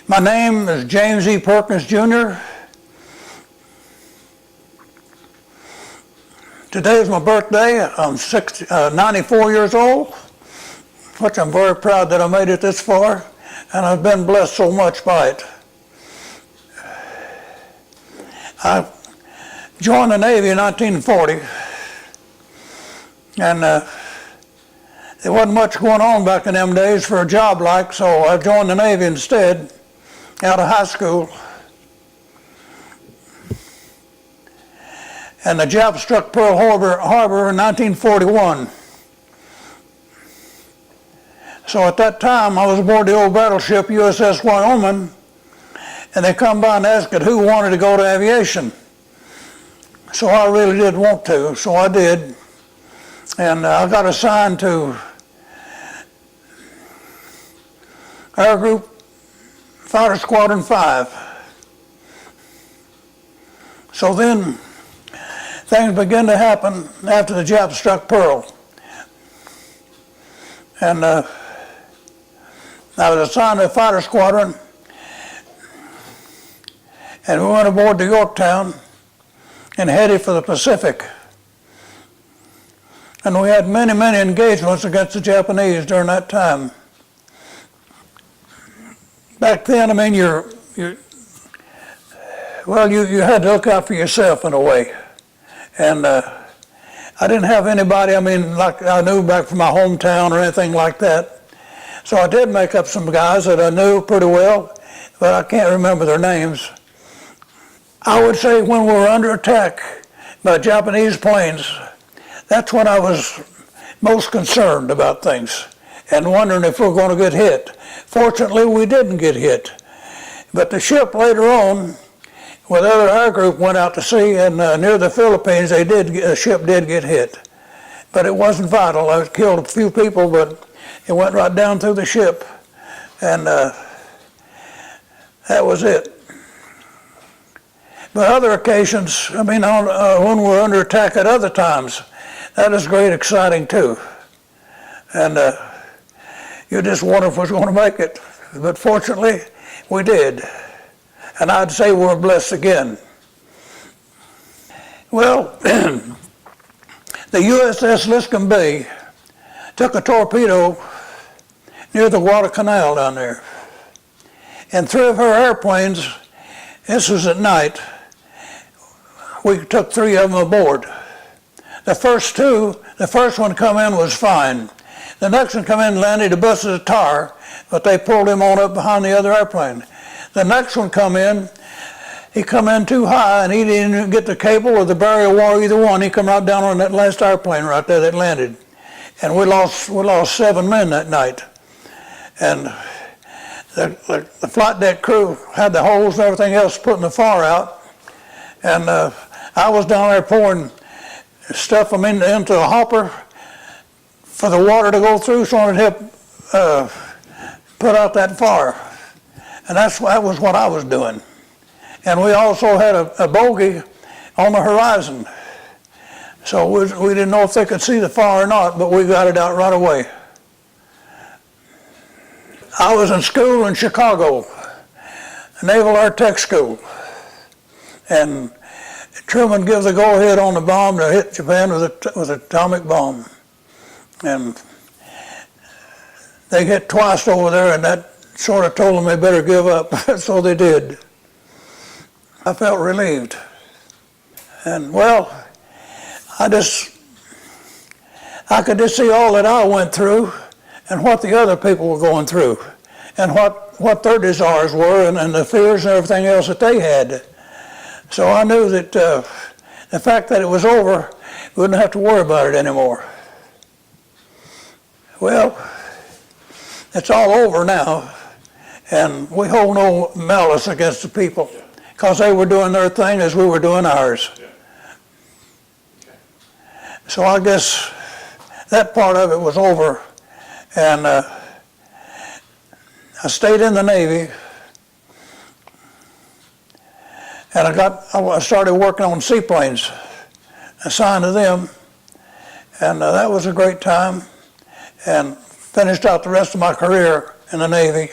My name is James E. Perkins, Jr. Today is my birthday. I'm 94 years old, which I'm very proud that I made it this far, and I've been blessed so much by it. I joined the Navy in 1940, and there wasn't much going on back in them days for a job like, so I joined the Navy instead out of high school. And the Japs struck Pearl Harbor in 1941. So at that time, I was aboard the old battleship USS Wyoming, and they come by and asked who wanted to go to aviation. So I really did want to, so I did. And I got assigned to Air Group Fighter Squadron 5. So then things began to happen after the Japs struck Pearl. And I was assigned to a fighter squadron, and we went aboard the Yorktown and headed for the Pacific. And we had many, many engagements against the Japanese during that time. Back then, I mean, you had to look out for yourself in a way. And I didn't have anybody, I mean, like I knew back from my hometown or anything like that. So I did make up some guys that I knew pretty well, but I can't remember their names. I would say when we were under attack by Japanese planes, that's when I was most concerned about things and wondering if we were going to get hit. Fortunately, we didn't get hit. But the ship later on, with other air group, went out to sea, and near the Philippines, the ship did get hit. But it wasn't vital. It killed a few people, but it went right down through the ship. And that was it. But other occasions, I mean, when we were under attack at other times, that is great exciting too. And you just wonder if we was going to make it. But fortunately, we did. And I'd say we're blessed again. Well, the USS Liscombe Bay took a torpedo near the Guadalcanal down there. And three of her airplanes, this was at night, we took three of them aboard. The first one come in was fine. The next one come in and landed, he busted a tire, but they pulled him on up behind the other airplane. The next one come in, he come in too high and he didn't even get the cable or the barrier wire, either one. He come right down on that last airplane right there that landed. And we lost 7 men that night. And the flight deck crew had the holes and everything else putting the fire out. And I was down there pouring stuff into a hopper for the water to go through so it help put out that fire. And that was what I was doing. And we also had a bogey on the horizon. So we didn't know if they could see the fire or not, but we got it out right away. I was in school in Chicago, Naval Air Tech School. And Truman gave the go-ahead on the bomb to hit Japan with an atomic bomb. And they hit twice over there, and that sort of told them they better give up. So they did. I felt relieved. And well, I could just see all that I went through and what the other people were going through and what their desires were and the fears and everything else that they had. So I knew that the fact that it was over, we wouldn't have to worry about it anymore. Well, it's all over now, and we hold no malice against the people because they were doing their thing as we were doing ours. So I guess that part of it was over, and I stayed in the Navy, and I started working on seaplanes, assigned to them, and that was a great time, and finished out the rest of my career in the Navy.